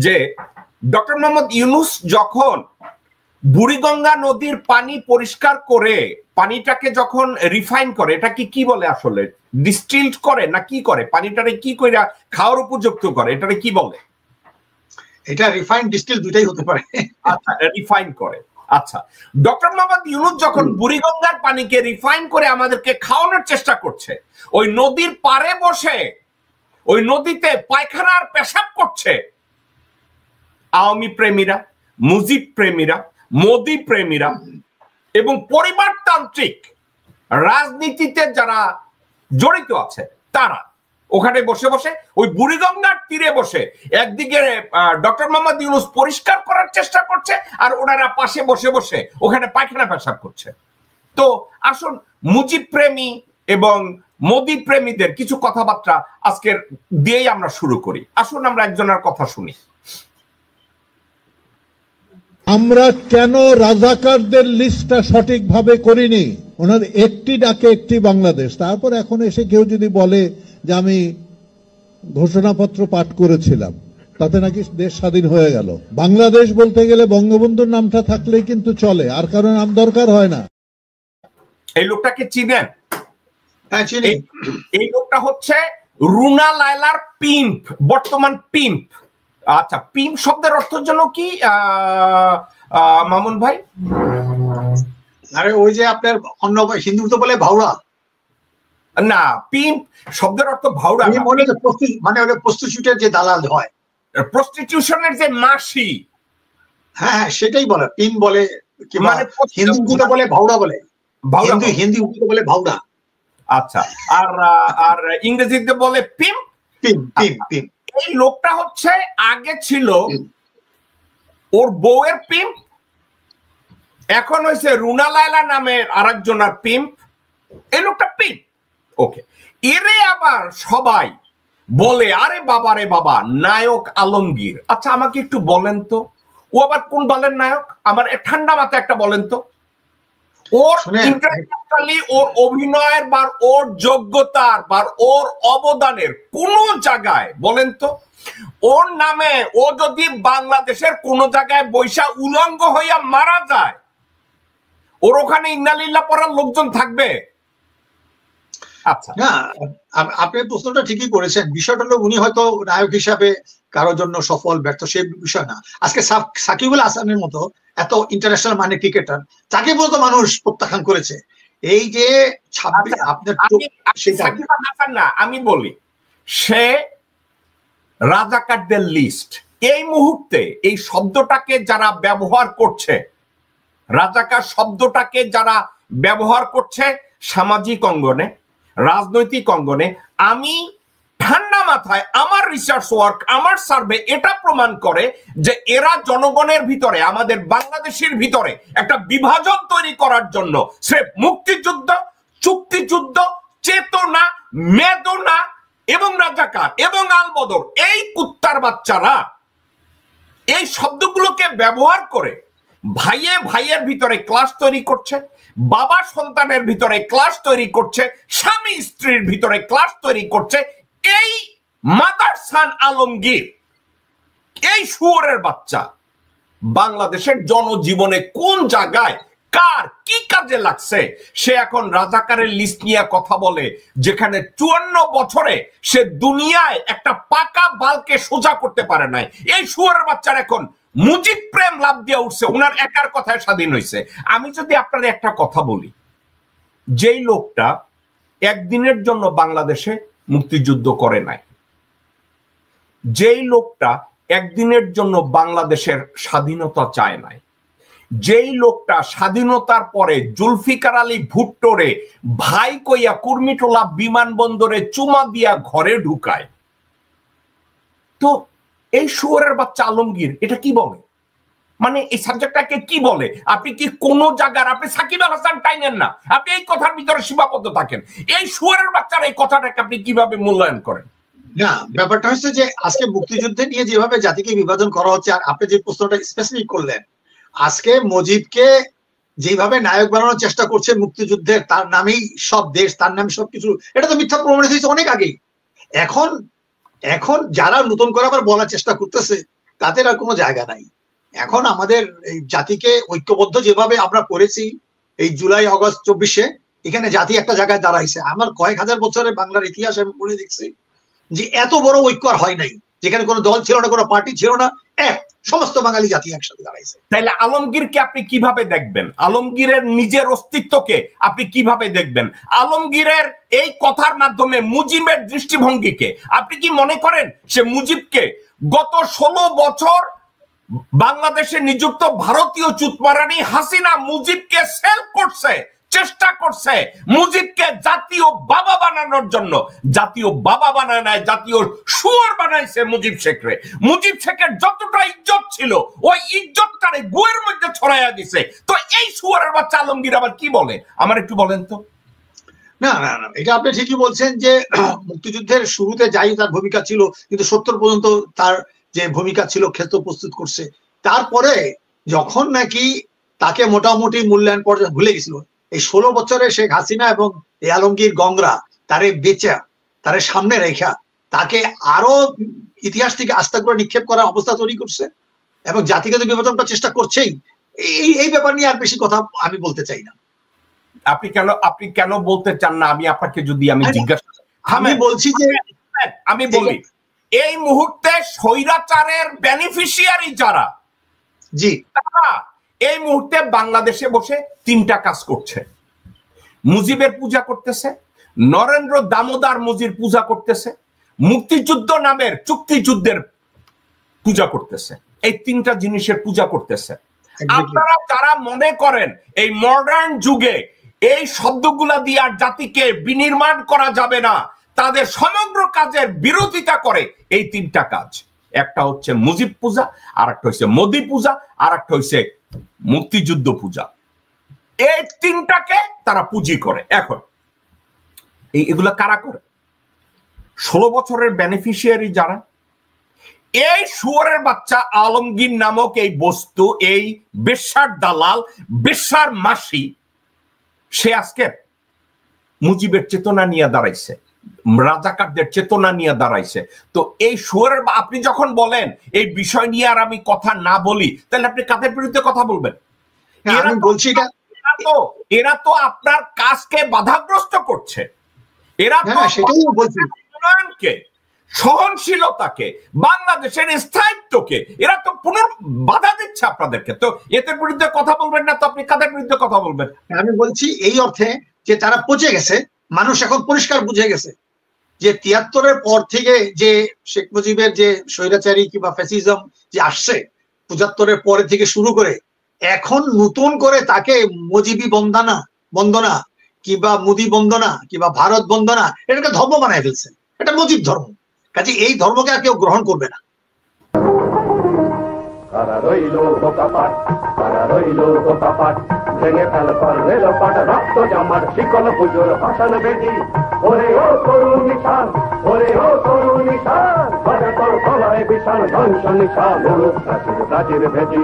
যে ডক্টর মোহাম্মদ ইউনূস যখন বুড়িগঙ্গা নদীর পানি পরিষ্কার করে পানিটাকে যখন রিফাইন করে, এটা কি বলে আসলে, ডিস্টিলড করে না কি করে, পানিটারে কি কইরা খাওয়ার উপযুক্ত করে, এটারে কি বলে? এটা রিফাইন ডিস্টিল দুইটাই হতে পারে। আচ্ছা, রিফাইন করে। আচ্ছা, ডক্টর মোহাম্মদ ইউনূস যখন বুড়িগঙ্গার পানিকে রিফাইন করে আমাদেরকে খাওয়ানোর চেষ্টা করছে, ওই নদীর পাড়ে বসে ওই নদীতে পায়খানার পেশাব করছে আওয়ামী প্রেমীরা, মুজিব প্রেমীরা, মোদি প্রেমীরা এবং পরিবারতান্ত্রিক রাজনীতিতে যারা জড়িত আছে তারা ওখানে বসে বসে ওই বুড়িগঙ্গার তীরে বসে একদিকে ডক্টর মোহাম্মদ ইউনূস পরিষ্কার করার চেষ্টা করছে আর ওনারা পাশে বসে বসে ওখানে পায়খানা পেশাব করছে। তো আসুন মুজিব প্রেমী এবং মোদি প্রেমীদের কিছু কথাবার্তা আজকের দিয়েই আমরা শুরু করি। আসুন আমরা একজনের কথা শুনি। আমরা কেন রাজাকারদের লিস্টটা সঠিকভাবে করিনি? ওনার একটি ডাকে একটি বাংলাদেশ। তারপর এখন এসে কেউ যদি বলে যে আমি ঘোষণাপত্র পাঠ করেছিলাম, তাতে নাকি দেশ স্বাধীন হয়ে গেল। বাংলাদেশ বলতে গেলে বঙ্গবন্ধুর নামটা থাকলেই কিন্তু চলে, আর কারো নাম দরকার হয় না। এই লোকটাকে চিনেন? হ্যাঁ, চিনি। এই লোকটা হচ্ছে রুনা লায়লার পিম্প, বর্তমান পিম্প। আচ্ছা, পিম্প শব্দের অর্থ জন্য কি মামুন ভাই? আরে ওই যে আপনার অন্য হিন্দু তো বলে ভাওড়া। না, পিম্প শব্দের অর্থ ভাওড়া মানে প্রস্টিটিউটের যে দালাল হয়, প্রস্টিটিউশনের যে মাসি। হ্যাঁ, সেটাই বলে পিম্প বলে, মানে হিন্দু বলে ভাওড়া বলে, হিন্দি বলে ভাওড়া। আচ্ছা, আর ইংরেজিতে বলে পিম্প। পিম্প। এই লোকটা হচ্ছে আগে ছিল ওর বউয়ের পিম্প, এখন হয়েছে রুনা লায়লা নামের আরেকজনের পিম্প। এই লোকটা পিম্প। ওকে, এরে আবার সবাই বলে আরে বাবা রে বাবা, নায়ক আলমগীর। আচ্ছা, আমাকে একটু বলেন তো ও আবার কোন দলের নায়ক? আমার ঠান্ডা মাথায় একটা বলেন তো। ওর ইন্টারন্যাশনালি ওর অভিনয়ের বা ওর যোগ্যতার বা ওর অবদানের কোন জায়গায় বলেন তো ওর নামে ও যদি বাংলাদেশের কোন জায়গায় বৈশা উলঙ্গ হইয়া মারা যায়, ওর ওখানে ইন্নালিল্লাহ পড়ার লোকজন থাকবে? আচ্ছা, না, আপনি প্রশ্নটা ঠিকই করেছেন। বিষয়টা হলো উনি হয়তো নায়ক হিসাবে কারোর জন্য সফল ব্যর্থ সেই বিষয় না। আজকে সাকিবুল হাসানের মতো এত ইন্টারন্যাশনাল মানে ক্রিকেটার, তাকে বলতো মানুষ প্রত্যাখ্যান করেছে। এই যে সাকিবুল হাসান না, আমি বলি সে রাজাকারদের লিস্ট। এই মুহূর্তে এই শব্দটাকে যারা ব্যবহার করছে, রাজাকার শব্দটাকে যারা ব্যবহার করছে সামাজিক অঙ্গনে, রাজনৈতিক অঙ্গনে, আমি ঠান্ডা মাথায় আমার রিসার্চ ওয়ার্ক, আমার সার্ভে এটা প্রমাণ করে যে এরা জনগণের ভিতরে, আমাদের বাংলাদেশের ভিতরে একটা বিভাজন তৈরি করার জন্য সে মুক্তিযুদ্ধ, চুক্তিযুদ্ধ, চেতনা, মেদনা এবং রাজাকার এবং আলবদর, এই কুত্তার বাচ্চারা এই শব্দগুলোকে ব্যবহার করে ভাইয়ে ভাইয়ের ভিতরে ক্লাস তৈরি করছে, বাবা সন্তানের ভিতরে ক্লাস তৈরি করছে, স্বামী স্ত্রীর ভিতরে ক্লাস তৈরি করছে। এই মাদারসান আলমগীর, এই শুয়োরের বাচ্চা বাংলাদেশের জনজীবনে কোন জায়গায় কার কি কাজে লাগছে? সে এখন রাজাকারের লিস্ট নিয়ে কথা বলে, যেখানে 54 বছরে সে দুনিয়ায় একটা পাকা বালকে সোজা করতে পারে নাই। এই শুয়োরের বাচ্চার এখন মুজিব প্রেম লাভ দিয়ে উঠছে, ওনার একার কথায় স্বাধীন হয়েছে। আমি যদি আপনার একটা কথা বলি, যেই লোকটা একদিনের জন্য বাংলাদেশে মুক্তিযুদ্ধ করে নাই, যেই লোকটা একদিনের জন্য বাংলাদেশের স্বাধীনতা চায় নাই, যেই লোকটা স্বাধীনতার পরে জুলফিকার আলী ভুট্টোরে ভাই কইয়া কুর্মিটোলা বিমানবন্দরে চুমা দিয়া ঘরে ঢুকায়, তো এই শুয়োরের বাচ্চা আলমগীর এটা কি বলে? মানে এই সাবজেক্টটাকে কি বলে? আপনি কি কোন জায়গার, আপনি সাকিব আল হাসান টাইনেন না, আপনি এই কথার ভিতরে সীমাবদ্ধ থাকেন। এই শুয়োরের বাচ্চার এই কথাটাকে আপনি কিভাবে মূল্যায়ন করেন? না, ব্যাপারটা হচ্ছে যে আজকে মুক্তিযুদ্ধে নিয়ে যেভাবে জাতিকে বিভাজন করা হচ্ছে, আর আপনি যে প্রশ্নটা স্পেসিফিক করলেন, আজকে মুজিবকে যেভাবে নায়ক বানানোর চেষ্টা করছে মুক্তিযুদ্ধের, তার নামেই সব দেশ, তার নামে সবকিছু, এটা তো মিথ্যা প্রমাণিত হয়েছে অনেক আগেই। এখন যারা নতুন করে আবার বলার চেষ্টা করতেছে, তাদের আর কোনো জায়গা নাই। এখন আমাদের এই জাতিকে ঐক্যবদ্ধ যেভাবে আমরা করেছি এই জুলাই আগস্ট 24-এ, এখানে জাতি একটা জায়গায় দাঁড়াইছে। আমার কয়েক হাজার বছরের বাংলার ইতিহাস আমি পড়ে দেখছি যে এত বড় ঐক্য আর হয় নাই, যেখানে কোনো দল ছিল না, কোনো পার্টি ছিল না, এক সমস্ত বাঙালি জাতি একসাথে দাঁড়াইছে। তাইলে আলমগীরকে আপনি কিভাবে দেখবেন? আলমগীরের নিজের অস্তিত্বকে আপনি কিভাবে দেখবেন? আলমগীরের এই কথার মাধ্যমে মুজিবের দৃষ্টিভঙ্গিকে আপনি কি মনে করেন সে মুজিবকে গত 16 বছর বাংলাদেশে নিযুক্ত ভারতীয় চুতমারানি হাসিনা মুজিবকে সেল করছে, চেষ্টা করছে মুজিবকে জাতীয় বাবা বানানোর জন্য? জাতীয় বাবা বানায় নাই, জাতীয় শুয়োর বানাইছে মুজিব শেখরে। মুজিব শেখের যতটা ইজ্জত ছিল ওই ইজ্জতটারে গুয়ের মধ্যে ছড়াইয়া দিছে। তো এই শুয়োরের বাচ্চা আলমগীর আবার কি বলে আমার একটু বলেন তো। না না না, এটা আপনি ঠিকই বলছেন যে মুক্তিযুদ্ধের শুরুতে যাই তার ভূমিকা ছিল, কিন্তু 70 পর্যন্ত তার যে ভূমিকা ছিল ক্ষেত্র প্রস্তুত করছে। তারপরে যখন নাকি তাকে মোটামুটি মূল্যায়ন পর্যায়ে ভুলে গেছিল, এই 16 বছরে শেখ হাসিনা এবং এই আলমগীর গংরা তারে বেচা, তারে সামনে রেখা, তাকে আরো ইতিহাস থেকে আস্থা করে নিক্ষেপ করার অবস্থা তৈরি করছে এবং জাতিগত বিভাজন করার চেষ্টা করছেই। এই ব্যাপার নিয়ে আর বেশি কথা আমি বলতে চাই না। আপনি কেন বলতে চান না? আমি আপনাকে যদি জিজ্ঞাসা, আমি বলছি যে আমি বলি এই মুহূর্তে স্বৈরাচারের বেনিফিশিয়ারি যারা, জি, তারা এই মুহূর্তে বাংলাদেশে বসে 3টা কাজ করছে। মুজিবের পূজা করতেছে, নরেন্দ্র দামোদর মুজির পূজা করতেছে, মুক্তিযুদ্ধ নামের চুক্তিযুদ্ধের পূজা করতেছে। এই 3টা জিনিসের পূজা করতেছে। আপনারা যারা মনে করেন এই মডার্ন যুগে এই শব্দগুলা দিয়ে আর জাতিকে বিনির্মাণ করা যাবে না, তাদের সমগ্র কাজের বিরোধিতা করে এই 3টা কাজ। একটা হচ্ছে মুজিব পূজা, আর একটা হচ্ছে মোদি পূজা, আর একটা হচ্ছে মুক্তিযুদ্ধ পূজা। এই 3টাকে তারা পুঁজি করে। এখন এগুলা কারা করে? 16 বছরের বেনিফিশিয়ারি যারা, এই শুয়োরের বাচ্চা আলমগীর নামক এই বস্তু, এই বেশ্যার দালাল, বেশ্যার মাসি, সে আজকে মুজিবের চেতনা নিয়ে দাঁড়াইছে, রাজাকারদের চেতনা নিয়ে দাঁড়াইছে। তো এই শুয়োরের, আপনি যখন বলেন এই বিষয় নিয়ে আর আমি কথা না বলি, তাহলে আপনি কাদের বিরুদ্ধে কথা বলবেন? এরা তো আপনার কাজকে বাধাগ্রস্ত করছে। এরা তো উন্নয়নকে, সহনশীলতাকে, বাংলাদেশের স্থায়িত্বকে এরা তো বাধা দিচ্ছে আপনাদেরকে। তো এদের বিরুদ্ধে কথা বলবেন না, তো আপনি কাদের বিরুদ্ধে কথা বলবেন? আমি বলছি এই অর্থে যে তারা পচে গেছে, মানুষ এখন পরিষ্কার বুঝে গেছে যে 73-এর পর থেকে যে শেখ মুজিবের যে স্বৈরাচারী কিংবা ফ্যাসিজম যে আসছে 75-এর পরে থেকে শুরু করে এখন নতুন করে তাকে মুজিবি বন্দনা কিংবা মোদি বন্দনা কিংবা ভারত বন্দনা এটাকে ধর্ম বানায় ফেলছে। এটা মুজিব ধর্ম, কাজে এই ধর্মকে আর কেউ গ্রহণ করবে না। ভেঙে ফেল কর রেলপাট, রক্ত জমাট শিকল পুজোর ভাষণ বেদি। ওরে ও তরুণ নিশান, ওরে ও তরুণ নিশান, বাজা তোর গলায় বিশাল ধ্বংস নিশান, প্রাচীর প্রাচীর ভেদি।